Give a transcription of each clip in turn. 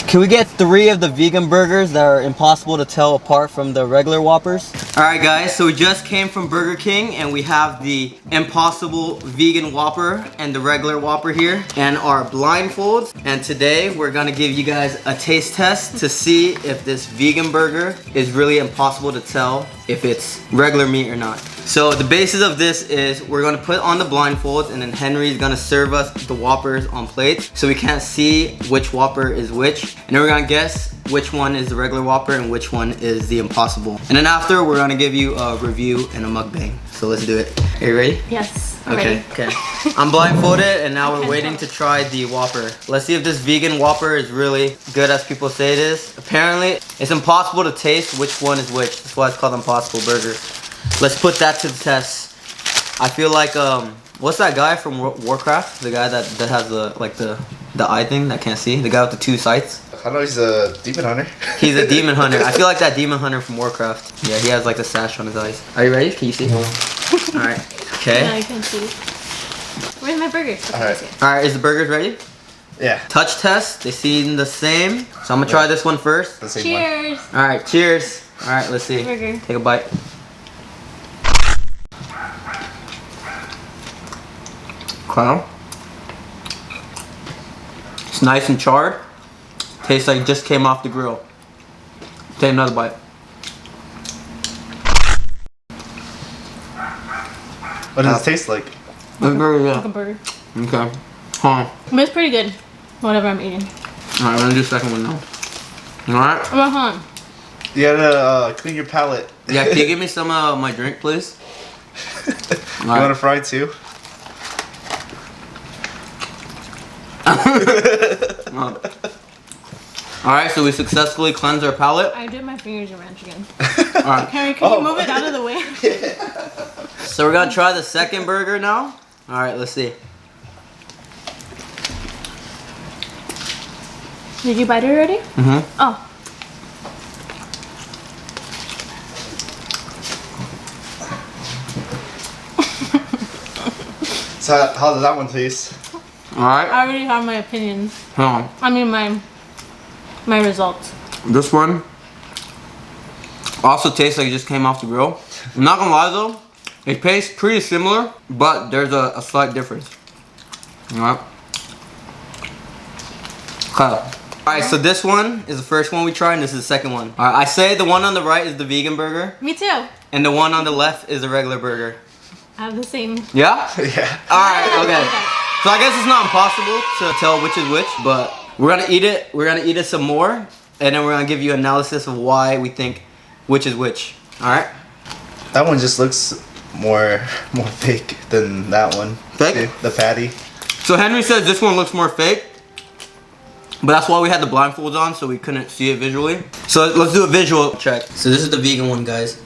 Can we get 3 of the vegan burgers that are impossible to tell apart from the regular Whoppers? Alright guys, so we just came from Burger King and we have the impossible vegan Whopper and the regular Whopper here and our blindfolds. And today we're gonna give you guys a taste test to see if this vegan burger is really impossible to tell if it's regular meat or not. So the basis of this is we're gonna put on the blindfolds and then Henry's gonna serve us the Whoppers on plates so we can't see which Whopper is which. And then we're gonna guess which one is the regular Whopper and which one is the impossible. And then after, we're gonna give you a review and a mukbang. So let's do it. Are you ready? Yes, I'm okay, ready. Okay. I'm blindfolded and now we're waiting to try the Whopper. Let's see if this vegan Whopper is really good as people say it is. Apparently, it's impossible to taste which one is which. That's why it's called Impossible Burger. Let's put that to the test. I feel like, what's that guy from Warcraft? The guy that has the eye thing that can't see? The guy with the 2 sights? I know he's a demon hunter. He's a demon hunter. I feel like that demon hunter from Warcraft. Yeah, he has like the sash on his eyes. Are you ready? Can you see? Alright. Okay. Yeah, I can see. Where's my burger? Alright. Alright, is the burgers ready? Yeah. Touch test. They seem the same. So I'm gonna try this one first. The same Cheers. Alright, cheers. Alright, let's see. Burger. Take a bite. Okay. It's nice and charred. Tastes like it just came off the grill. Take another bite. What does it taste like? It's very good. Like a burger. Okay. Huh. But it's pretty good. Whatever I'm eating. Alright, we're gonna do the second one now. Alright? I'm home. You gotta clean your palate. Yeah, can you give me some of my drink, please? You want a fry too? Alright, so we successfully cleansed our palate. I dipped my fingers in ranch again. Alright. Henry, can you move it out of the way? So we're gonna try the second burger now. Alright, let's see. Did you bite it already? Mm-hmm. Oh. So how does that one taste? Alright. I already have my opinions. Hold on. I mean my results. This one also tastes like it just came off the grill. I'm not gonna lie though, it tastes pretty similar, but there's a slight difference. Alright. Okay. Alright, so this one is the first one we tried and this is the second one. Alright, I say the one on the right is the vegan burger. Me too. And the one on the left is the regular burger. I have the same. Yeah? Yeah. Alright, okay. So I guess it's not impossible to tell which is which, but we're gonna eat it. We're gonna eat it some more, and then we're gonna give you analysis of why we think which is which. Alright? That one just looks more fake than that one. Fake? See, the patty. So Henry says this one looks more fake, but that's why we had the blindfolds on, so we couldn't see it visually. So let's do a visual check. So this is the vegan one, guys.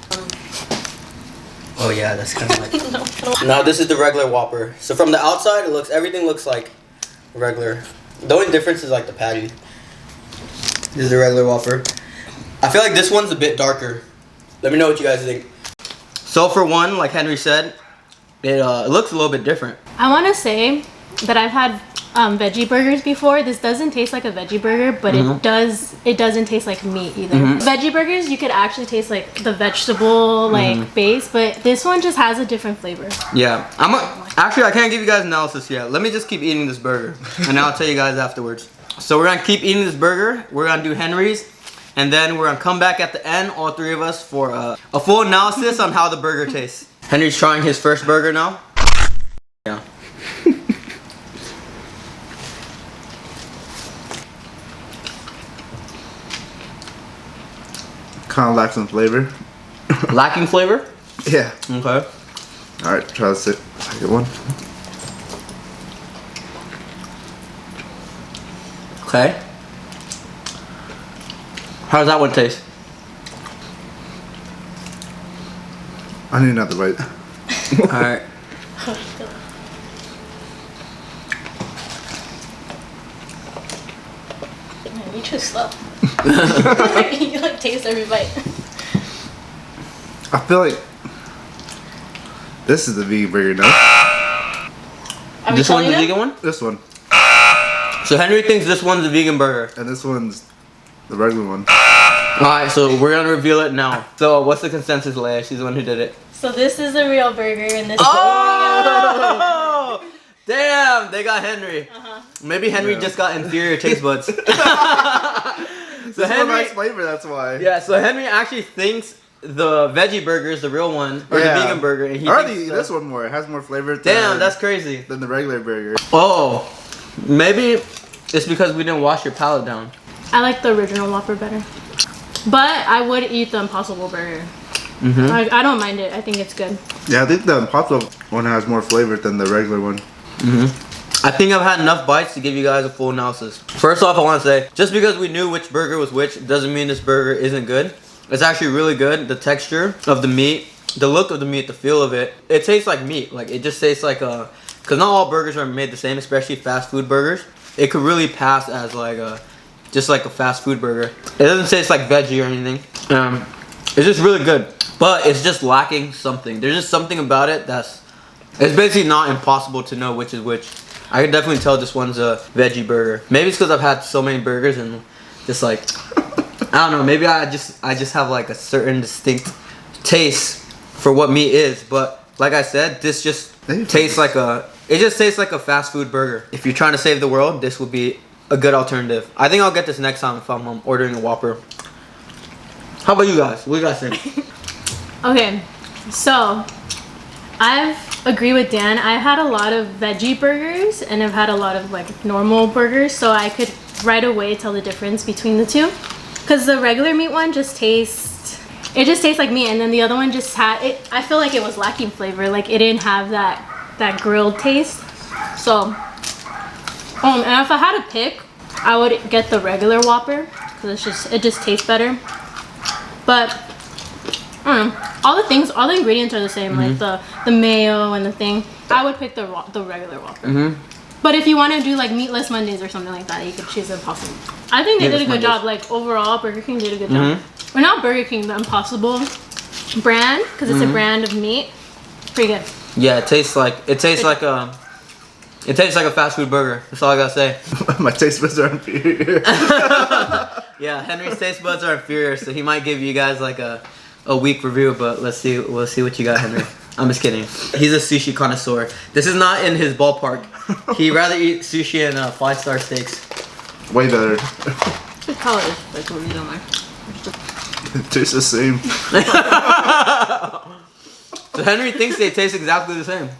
Oh yeah, that's kind of like... Now this is the regular Whopper. So from the outside, everything looks like regular. The only difference is like the patty. This is the regular Whopper. I feel like this one's a bit darker. Let me know what you guys think. So for one, like Henry said, it looks a little bit different. I want to say that I've had veggie burgers before. This doesn't taste like a veggie burger, but it doesn't taste like meat either. Veggie burgers, you could actually taste like the vegetable base, but this one just has a different flavor. Yeah, actually I can't give you guys analysis yet. Let me just keep eating this burger and I'll tell you guys afterwards. So we're gonna keep eating this burger. We're gonna do Henry's and then we're gonna come back at the end, all 3 of us, for a full analysis on how the burger tastes. Henry's trying his first burger now. Yeah. Kind of lacks some flavor. Lacking flavor? Yeah. Okay. Alright, try the second one. Okay. How does that one taste? I need another bite. Alright. Man, you're too slow. You like taste every bite. I feel like this is the vegan burger now. This one's the vegan one? This one. So So Henry thinks this one's a vegan burger. And this one's the regular one. Alright, so we're gonna reveal it now. So what's the consensus, Leia? She's the one who did it. So this is the real burger and this is Oh! Damn, they got Henry. Maybe Henry Yeah. just got inferior taste buds. So This is a Henry, nice flavor, that's why. yeah, so Henry actually thinks the veggie burger is the real one, or the vegan burger, and he I already thinks eat this one more. It has more flavor. Damn, that's crazy. than the regular burger. Oh, maybe it's because we didn't wash your palate down. I like the original Whopper better. But I would eat the Impossible Burger. I don't mind it. I think it's good. Yeah, I think the Impossible one has more flavor than the regular one. I think I've had enough bites to give you guys a full analysis. First off, I want to say, just because we knew which burger was which doesn't mean this burger isn't good. It's actually really good. The texture of the meat, the look of the meat, the feel of it, it tastes like meat. Like, it just tastes like a, because not all burgers are made the same, especially fast food burgers. It could really pass as like a, just like a fast food burger. It doesn't taste like veggie or anything. It's just really good, but it's just lacking something. There's just something about it it's basically not impossible to know which is which. I can definitely tell this one's a veggie burger. Maybe it's because I've had so many burgers and just like, I don't know, maybe I just have like a certain distinct taste for what meat is, but like I said, this just tastes like it just tastes like a fast food burger. If you're trying to save the world, this would be a good alternative. I think I'll get this next time if I'm ordering a Whopper. How about you guys? What do you guys think? Okay, so I've agree with Dan. I've had a lot of veggie burgers and I've had a lot of like normal burgers, so I could right away tell the difference between the two. Because the regular meat one just tastes like meat, and then the other one just had it. I feel like it was lacking flavor. Like it didn't have that grilled taste. So, and if I had to pick, I would get the regular Whopper because it just tastes better. But I don't know. All the ingredients are the same, like the mayo and the thing. I would pick the regular Whopper. But if you want to do like meatless Mondays or something like that, you could choose Impossible. I think they did a good job. Like overall, Burger King did a good job. Or not Burger King, the Impossible brand, because it's a brand of meat. Pretty good. Yeah, it tastes like a fast food burger. That's all I gotta say. My taste buds are inferior. Yeah, Henry's taste buds are inferior, so he might give you guys like a weak review, but we'll see what you got, Henry. I'm just kidding. He's a sushi connoisseur. This is not in his ballpark. He'd rather eat sushi and 5-star steaks. Way better. Good colors, like what you don't like. It tastes the same. So Henry thinks they taste exactly the same.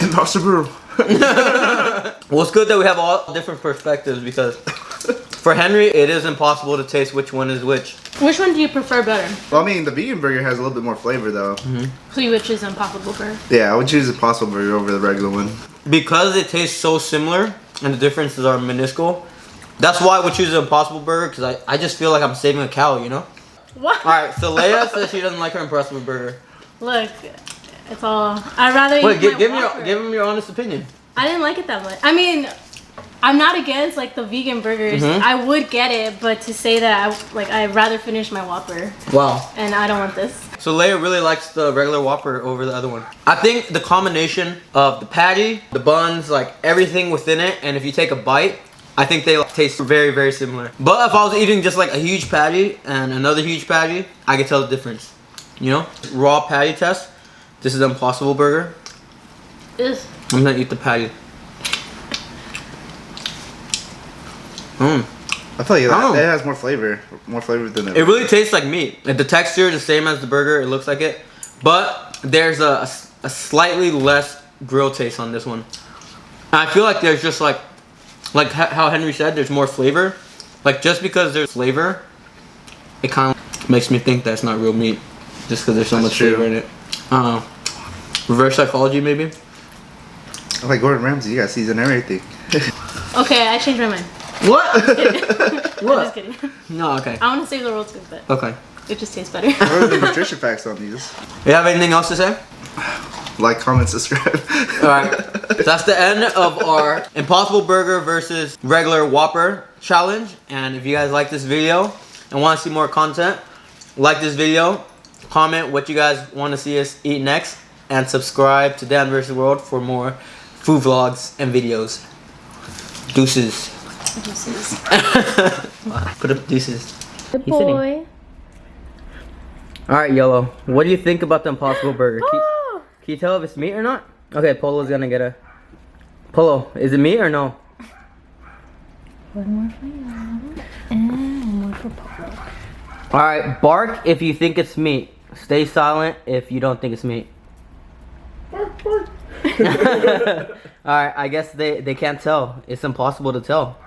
Impossible. Well, it's good that we have all different perspectives, because for Henry, it is impossible to taste which one is which. Which one do you prefer better? Well, I mean, the vegan burger has a little bit more flavor, though. So you would choose Impossible Burger? Yeah, I would choose the Impossible burger over the regular one. Because it tastes so similar and the differences are minuscule, that's why I would choose the Impossible Burger, because I just feel like I'm saving a cow, you know? What? Alright, so Leia says she doesn't like her Impossible Burger. Look, it's all. I'd rather Wait, eat give my Whopper. him your honest opinion. I didn't like it that much. I mean, I'm not against like the vegan burgers. I would get it, but to say that I'd rather finish my Whopper. Wow. And I don't want this. So Leia really likes the regular Whopper over the other one. I think the combination of the patty, the buns, like everything within it, and if you take a bite, I think they taste very, very similar. But if I was eating just like a huge patty and another huge patty, I could tell the difference. You know? Raw patty test. This is the Impossible Burger. Yes. I'm gonna eat the patty. I tell you that it has more flavor than the. It really tastes like meat. Like the texture is the same as the burger. It looks like it, but there's a slightly less grill taste on this one. And I feel like there's just like how Henry said, there's more flavor. Like just because there's flavor, it kind of makes me think that's not real meat, just because there's so much flavor in it. Reverse psychology, maybe. Like Gordon Ramsay, you gotta season everything. Okay, I changed my mind. What? I'm just kidding. No, okay. I want to save the world too, but Okay. it just tastes better. What are the nutrition facts on these? You have anything else to say? Like, comment, subscribe. Alright, so that's the end of our Impossible Burger versus regular Whopper challenge. And if you guys like this video and want to see more content, like this video, comment what you guys want to see us eat next, and subscribe to Dan vs. World for more food vlogs and videos. Deuces. Deuces. Put up deuces. Good He's sitting. boy. Alright, Yellow. What do you think about the Impossible Burger? Can you tell if it's meat or not? Okay, Polo's gonna get a... Polo, is it meat or no? One more for you. And one more for Polo. Alright, bark if you think it's meat. Stay silent if you don't think it's meat. Alright, I guess they can't tell. It's impossible to tell.